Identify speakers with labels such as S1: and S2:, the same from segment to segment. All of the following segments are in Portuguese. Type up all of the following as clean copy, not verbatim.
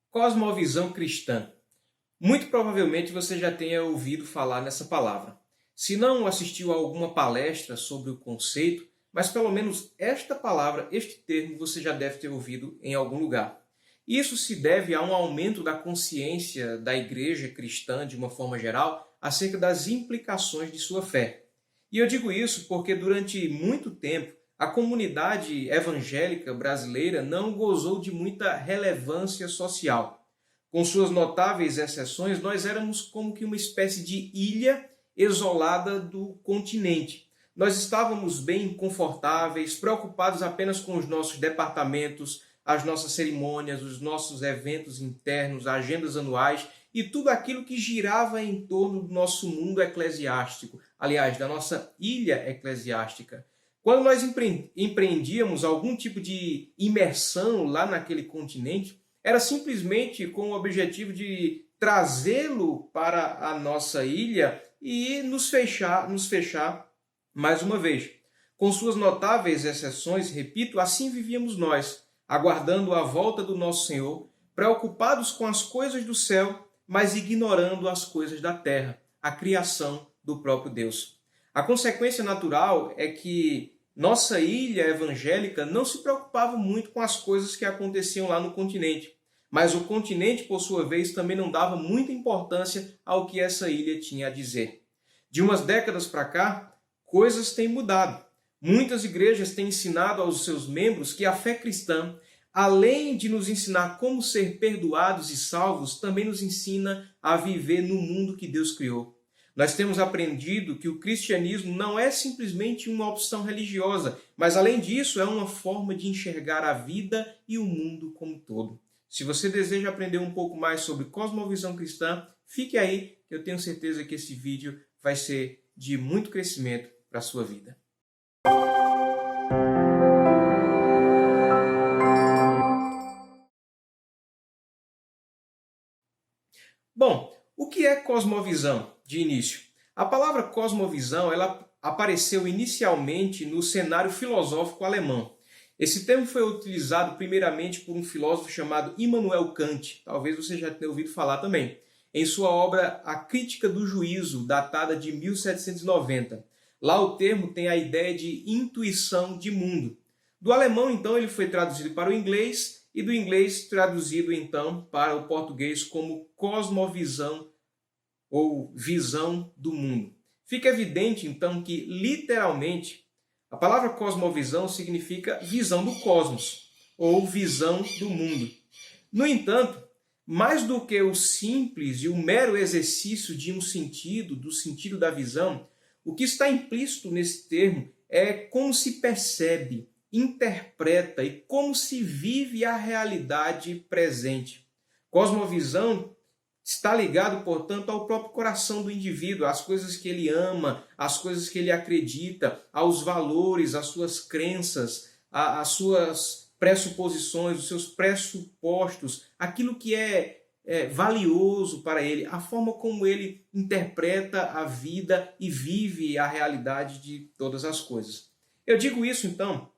S1: Cosmovisão cristã. Muito provavelmente você já tenha ouvido falar nessa palavra. Se não assistiu a alguma palestra sobre o conceito, mas pelo menos esta palavra, este termo, você já deve ter ouvido em algum lugar. Isso se deve a um aumento da consciência da igreja cristã, de uma forma geral, acerca das implicações de sua fé. E eu digo isso porque durante muito tempo a comunidade evangélica brasileira não gozou de muita relevância social. Com suas notáveis exceções, nós éramos como que uma espécie de ilha isolada do continente. Nós estávamos bem confortáveis, preocupados apenas com os nossos departamentos, as nossas cerimônias, os nossos eventos internos, agendas anuais e tudo aquilo que girava em torno do nosso mundo eclesiástico, aliás, da nossa ilha eclesiástica. Quando nós empreendíamos algum tipo de imersão lá naquele continente, era simplesmente com o objetivo de trazê-lo para a nossa ilha e nos fechar mais uma vez. Com suas notáveis exceções, repito, assim vivíamos nós, aguardando a volta do nosso Senhor, preocupados com as coisas do céu, mas ignorando as coisas da terra, a criação do próprio Deus. A consequência natural é que nossa ilha evangélica não se preocupava muito com as coisas que aconteciam lá no continente, mas o continente, por sua vez, também não dava muita importância ao que essa ilha tinha a dizer. De umas décadas para cá, coisas têm mudado. Muitas igrejas têm ensinado aos seus membros que a fé cristã, além de nos ensinar como ser perdoados e salvos, também nos ensina a viver no mundo que Deus criou. Nós temos aprendido que o cristianismo não é simplesmente uma opção religiosa, mas além disso é uma forma de enxergar a vida e o mundo como um todo. Se você deseja aprender um pouco mais sobre cosmovisão cristã, fique aí, que eu tenho certeza que esse vídeo vai ser de muito crescimento para a sua vida. Bom, o que é cosmovisão, de início? A palavra cosmovisão ela apareceu inicialmente no cenário filosófico alemão. Esse termo foi utilizado primeiramente por um filósofo chamado Immanuel Kant, talvez você já tenha ouvido falar também, em sua obra A Crítica do Juízo, datada de 1790. Lá o termo tem a ideia de intuição de mundo. Do alemão, então, ele foi traduzido para o inglês e do inglês traduzido, então, para o português como cosmovisão ou visão do mundo. Fica evidente, então, que, literalmente, a palavra cosmovisão significa visão do cosmos ou visão do mundo. No entanto, mais do que o simples e o mero exercício de um sentido, do sentido da visão, o que está implícito nesse termo é como se percebe, interpreta e como se vive a realidade presente. Cosmovisão está ligado, portanto, ao próprio coração do indivíduo, às coisas que ele ama, às coisas que ele acredita, aos valores, às suas crenças, às suas pressuposições, os seus pressupostos, aquilo que é valioso para ele, a forma como ele interpreta a vida e vive a realidade de todas as coisas. Eu digo isso, então,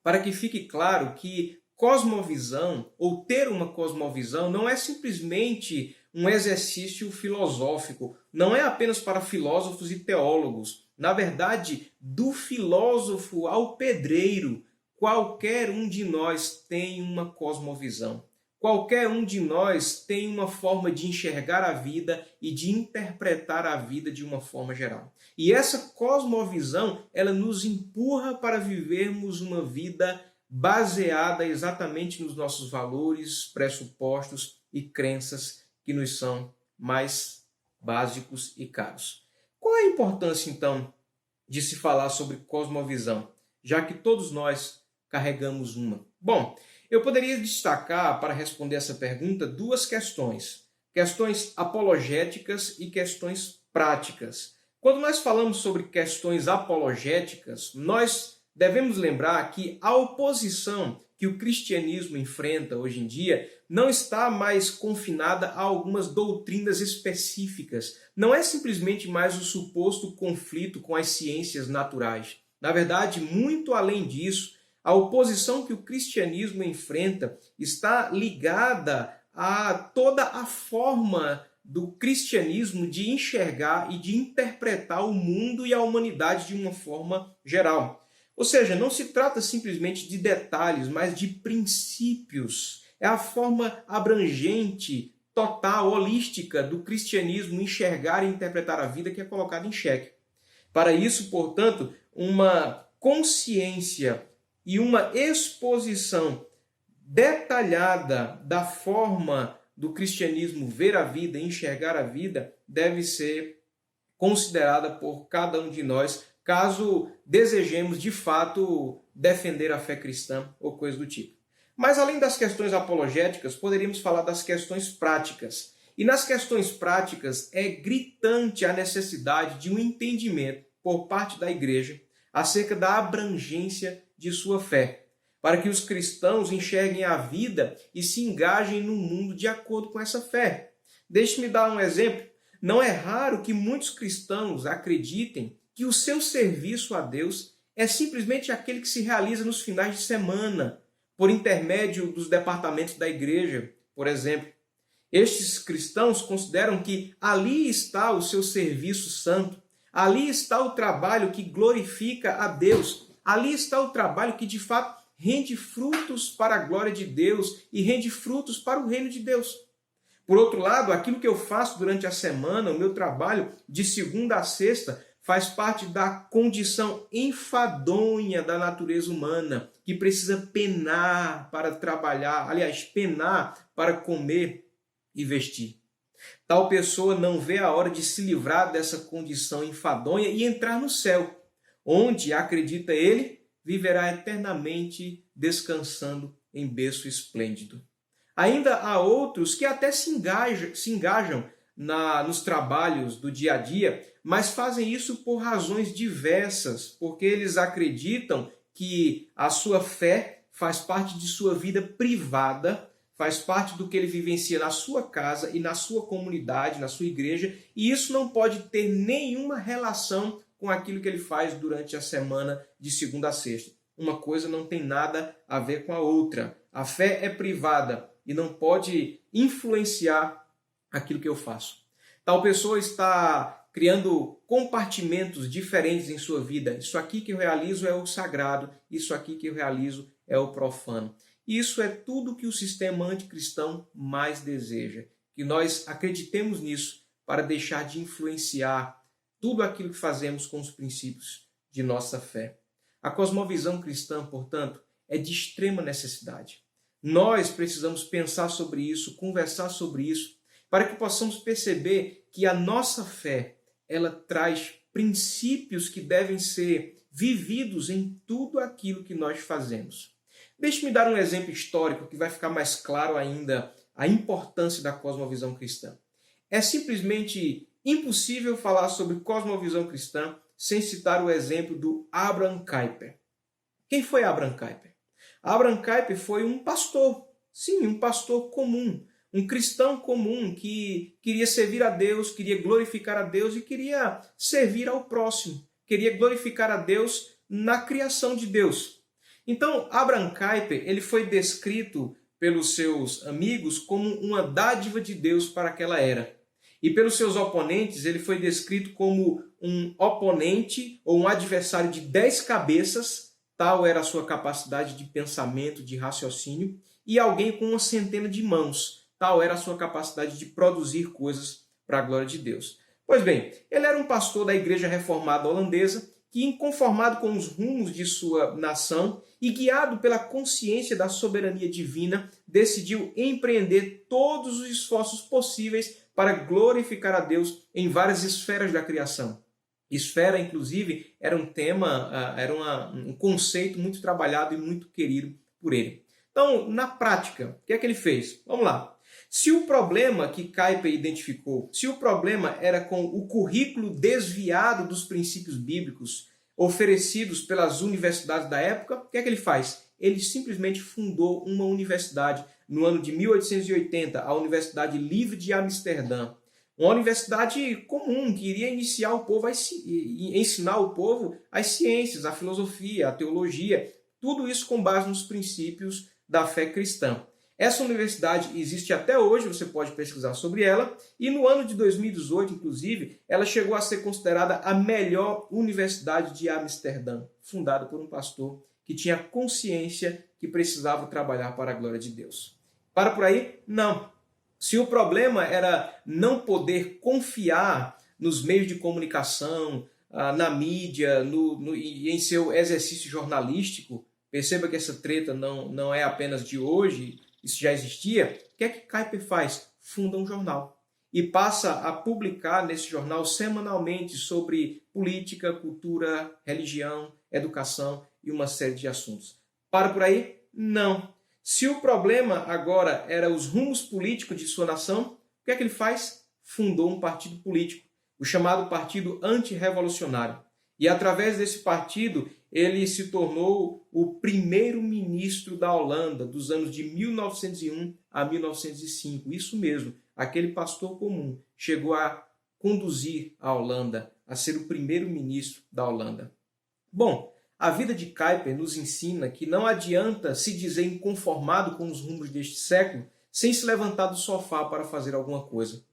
S1: para que fique claro que cosmovisão, ou ter uma cosmovisão, não é simplesmente um exercício filosófico, não é apenas para filósofos e teólogos. Na verdade, do filósofo ao pedreiro, qualquer um de nós tem uma cosmovisão. Qualquer um de nós tem uma forma de enxergar a vida e de interpretar a vida de uma forma geral. E essa cosmovisão, ela nos empurra para vivermos uma vida baseada exatamente nos nossos valores, pressupostos e crenças que nos são mais básicos e caros. Qual é a importância, então, de se falar sobre cosmovisão, já que todos nós carregamos uma? Bom, eu poderia destacar, para responder essa pergunta, duas questões. Questões apologéticas e questões práticas. Quando nós falamos sobre questões apologéticas, nós devemos lembrar que a oposição que o cristianismo enfrenta hoje em dia não está mais confinada a algumas doutrinas específicas. Não é simplesmente mais o suposto conflito com as ciências naturais. Na verdade, muito além disso, a oposição que o cristianismo enfrenta está ligada a toda a forma do cristianismo de enxergar e de interpretar o mundo e a humanidade de uma forma geral. Ou seja, não se trata simplesmente de detalhes, mas de princípios. É a forma abrangente, total, holística do cristianismo enxergar e interpretar a vida que é colocada em xeque. Para isso, portanto, uma consciência e uma exposição detalhada da forma do cristianismo ver a vida, enxergar a vida, deve ser considerada por cada um de nós, caso desejemos de fato defender a fé cristã ou coisa do tipo. Mas além das questões apologéticas, poderíamos falar das questões práticas. E nas questões práticas é gritante a necessidade de um entendimento por parte da igreja acerca da abrangência de sua fé, para que os cristãos enxerguem a vida e se engajem no mundo de acordo com essa fé. Deixe-me dar um exemplo. Não é raro que muitos cristãos acreditem que o seu serviço a Deus é simplesmente aquele que se realiza nos finais de semana, por intermédio dos departamentos da igreja, por exemplo. Estes cristãos consideram que ali está o seu serviço santo, ali está o trabalho que glorifica a Deus, ali está o trabalho que de fato rende frutos para a glória de Deus e rende frutos para o reino de Deus. Por outro lado, aquilo que eu faço durante a semana, o meu trabalho de segunda a sexta, faz parte da condição enfadonha da natureza humana, que precisa penar para trabalhar, aliás, penar para comer e vestir. Tal pessoa não vê a hora de se livrar dessa condição enfadonha e entrar no céu, onde, acredita ele, viverá eternamente descansando em berço esplêndido. Ainda há outros que até se engajam nos trabalhos do dia a dia, mas fazem isso por razões diversas, porque eles acreditam que a sua fé faz parte de sua vida privada, faz parte do que ele vivencia na sua casa e na sua comunidade, na sua igreja, e isso não pode ter nenhuma relação com aquilo que ele faz durante a semana de segunda a sexta. Uma coisa não tem nada a ver com a outra. A fé é privada e não pode influenciar aquilo que eu faço. Tal pessoa está criando compartimentos diferentes em sua vida. Isso aqui que eu realizo é o sagrado, isso aqui que eu realizo é o profano. Isso é tudo que o sistema anticristão mais deseja, que nós acreditemos nisso para deixar de influenciar tudo aquilo que fazemos com os princípios de nossa fé. A cosmovisão cristã, portanto, é de extrema necessidade. Nós precisamos pensar sobre isso, conversar sobre isso, para que possamos perceber que a nossa fé, ela traz princípios que devem ser vividos em tudo aquilo que nós fazemos. Deixe-me dar um exemplo histórico que vai ficar mais claro ainda a importância da cosmovisão cristã. É simplesmente impossível falar sobre cosmovisão cristã sem citar o exemplo do Abraham Kuyper. Quem foi Abraham Kuyper? Abraham Kuyper foi um pastor, sim, um pastor comum, um cristão comum que queria servir a Deus, queria glorificar a Deus e queria servir ao próximo, queria glorificar a Deus na criação de Deus. Então, Abraham Kuyper, ele foi descrito pelos seus amigos como uma dádiva de Deus para aquela era. E pelos seus oponentes, ele foi descrito como um oponente ou um adversário de 10 cabeças, tal era a sua capacidade de pensamento, de raciocínio, e alguém com uma centena de mãos, tal era a sua capacidade de produzir coisas para a glória de Deus. Pois bem, ele era um pastor da Igreja Reformada Holandesa que, inconformado com os rumos de sua nação e guiado pela consciência da soberania divina, decidiu empreender todos os esforços possíveis para glorificar a Deus em várias esferas da criação. Esfera, inclusive, era um tema, um conceito muito trabalhado e muito querido por ele. Então, na prática, o que é que ele fez? Vamos lá. Se o problema que Kuyper identificou, se o problema era com o currículo desviado dos princípios bíblicos oferecidos pelas universidades da época, o que é que ele faz? Ele simplesmente fundou uma universidade no ano de 1880, a Universidade Livre de Amsterdã. Uma universidade comum que iria iniciar o povo ensinar o povo as ciências, a filosofia, a teologia, tudo isso com base nos princípios da fé cristã. Essa universidade existe até hoje, você pode pesquisar sobre ela, e no ano de 2018, inclusive, ela chegou a ser considerada a melhor universidade de Amsterdã, fundada por um pastor que tinha consciência que precisava trabalhar para a glória de Deus. Para por aí? Não. Se o problema era não poder confiar nos meios de comunicação, na mídia e em seu exercício jornalístico, perceba que essa treta não é apenas de hoje, isso já existia. O que é que Kuyper faz? Funda um jornal e passa a publicar nesse jornal semanalmente sobre política, cultura, religião, educação e uma série de assuntos. Para por aí? Não. Se o problema agora era os rumos políticos de sua nação, o que é que ele faz? Fundou um partido político, o chamado Partido Antirrevolucionário. E através desse partido, ele se tornou o primeiro-ministro da Holanda dos anos de 1901 a 1905. Isso mesmo, aquele pastor comum chegou a conduzir a Holanda, a ser o primeiro-ministro da Holanda. Bom, a vida de Kuyper nos ensina que não adianta se dizer inconformado com os rumos deste século sem se levantar do sofá para fazer alguma coisa.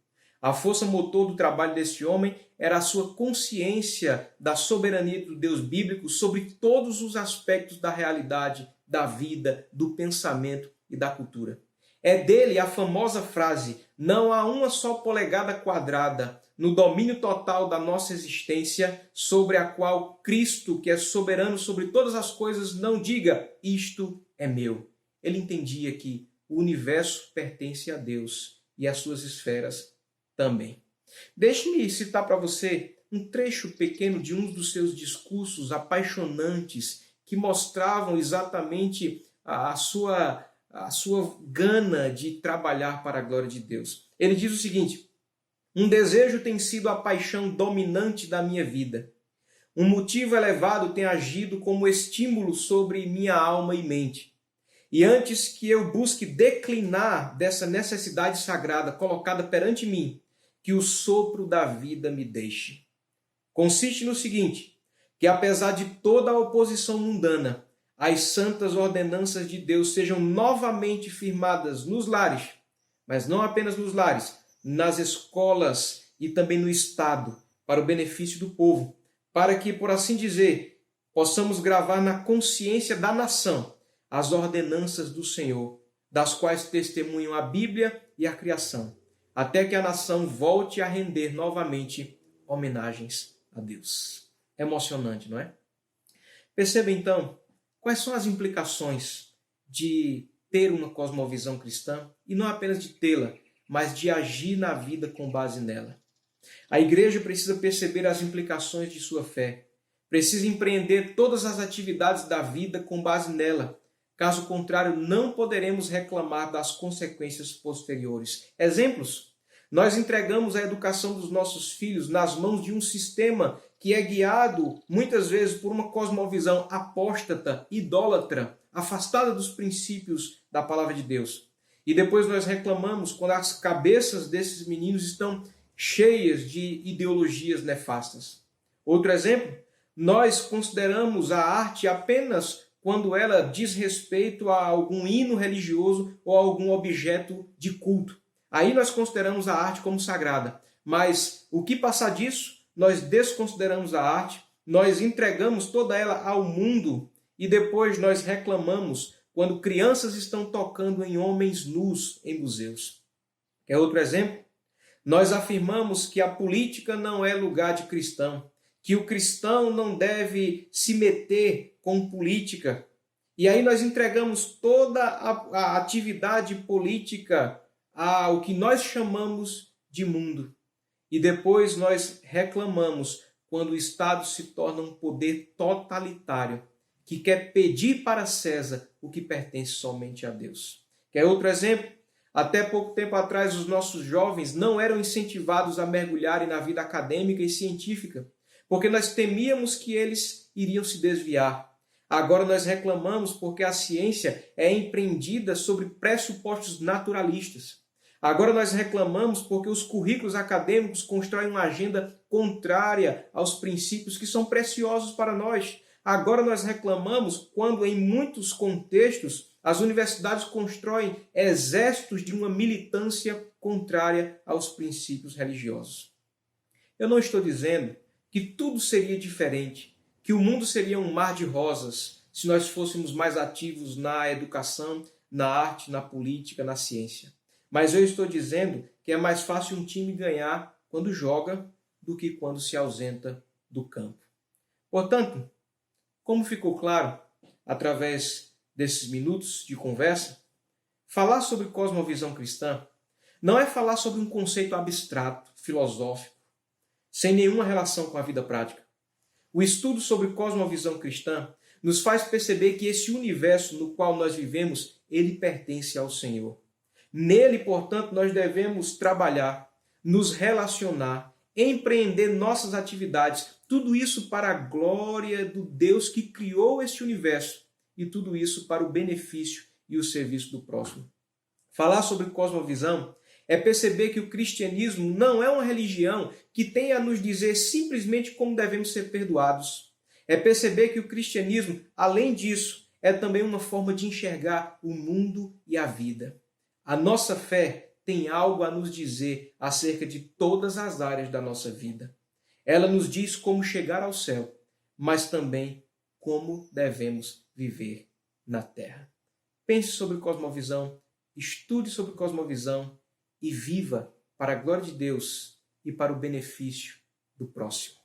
S1: A força motor do trabalho deste homem era a sua consciência da soberania do Deus bíblico sobre todos os aspectos da realidade, da vida, do pensamento e da cultura. É dele a famosa frase: não há uma só polegada quadrada no domínio total da nossa existência sobre a qual Cristo, que é soberano sobre todas as coisas, não diga: isto é meu. Ele entendia que o universo pertence a Deus e as suas esferas também. Deixe-me citar para você um trecho pequeno de um dos seus discursos apaixonantes que mostravam exatamente a sua gana de trabalhar para a glória de Deus. Ele diz o seguinte: um desejo tem sido a paixão dominante da minha vida. Um motivo elevado tem agido como estímulo sobre minha alma e mente. E antes que eu busque declinar dessa necessidade sagrada colocada perante mim, que o sopro da vida me deixe. Consiste no seguinte, que apesar de toda a oposição mundana, as santas ordenanças de Deus sejam novamente firmadas nos lares, mas não apenas nos lares, nas escolas e também no Estado, para o benefício do povo, para que, por assim dizer, possamos gravar na consciência da nação as ordenanças do Senhor, das quais testemunham a Bíblia e a criação, até que a nação volte a render novamente homenagens a Deus. Emocionante, não é? Perceba então quais são as implicações de ter uma cosmovisão cristã, e não apenas de tê-la, mas de agir na vida com base nela. A igreja precisa perceber as implicações de sua fé, precisa empreender todas as atividades da vida com base nela. Caso contrário, não poderemos reclamar das consequências posteriores. Exemplos? Nós entregamos a educação dos nossos filhos nas mãos de um sistema que é guiado, muitas vezes, por uma cosmovisão apóstata, idólatra, afastada dos princípios da palavra de Deus. E depois nós reclamamos quando as cabeças desses meninos estão cheias de ideologias nefastas. Outro exemplo, nós consideramos a arte apenas quando ela diz respeito a algum hino religioso ou a algum objeto de culto. Aí nós consideramos a arte como sagrada. Mas o que passar disso, nós desconsideramos a arte, nós entregamos toda ela ao mundo e depois nós reclamamos quando crianças estão tocando em homens nus em museus. Quer outro exemplo? Nós afirmamos que a política não é lugar de cristão, que o cristão não deve se meter com política. E aí nós entregamos toda a atividade política ao que nós chamamos de mundo. E depois nós reclamamos quando o Estado se torna um poder totalitário, que quer pedir para César o que pertence somente a Deus. Quer outro exemplo? Até pouco tempo atrás, os nossos jovens não eram incentivados a mergulharem na vida acadêmica e científica, porque nós temíamos que eles iriam se desviar. Agora nós reclamamos porque a ciência é empreendida sobre pressupostos naturalistas. Agora nós reclamamos porque os currículos acadêmicos constroem uma agenda contrária aos princípios que são preciosos para nós. Agora nós reclamamos quando, em muitos contextos, As universidades constroem exércitos de uma militância contrária aos princípios religiosos. Eu não estou dizendo que tudo seria diferente, que o mundo seria um mar de rosas se nós fôssemos mais ativos na educação, na arte, na política, na ciência. Mas eu estou dizendo que é mais fácil um time ganhar quando joga do que quando se ausenta do campo. Portanto, como ficou claro através desses minutos de conversa, falar sobre cosmovisão cristã não é falar sobre um conceito abstrato, filosófico, sem nenhuma relação com a vida prática. O estudo sobre cosmovisão cristã nos faz perceber que esse universo no qual nós vivemos, ele pertence ao Senhor. Nele, portanto, nós devemos trabalhar, nos relacionar, empreender nossas atividades, tudo isso para a glória do Deus que criou este universo e tudo isso para o benefício e o serviço do próximo. Falar sobre cosmovisão é perceber que o cristianismo não é uma religião que tem a nos dizer simplesmente como devemos ser perdoados. É perceber que o cristianismo, além disso, é também uma forma de enxergar o mundo e a vida. A nossa fé tem algo a nos dizer acerca de todas as áreas da nossa vida. Ela nos diz como chegar ao céu, mas também como devemos viver na terra. Pense sobre cosmovisão, estude sobre cosmovisão e viva para a glória de Deus e para o benefício do próximo.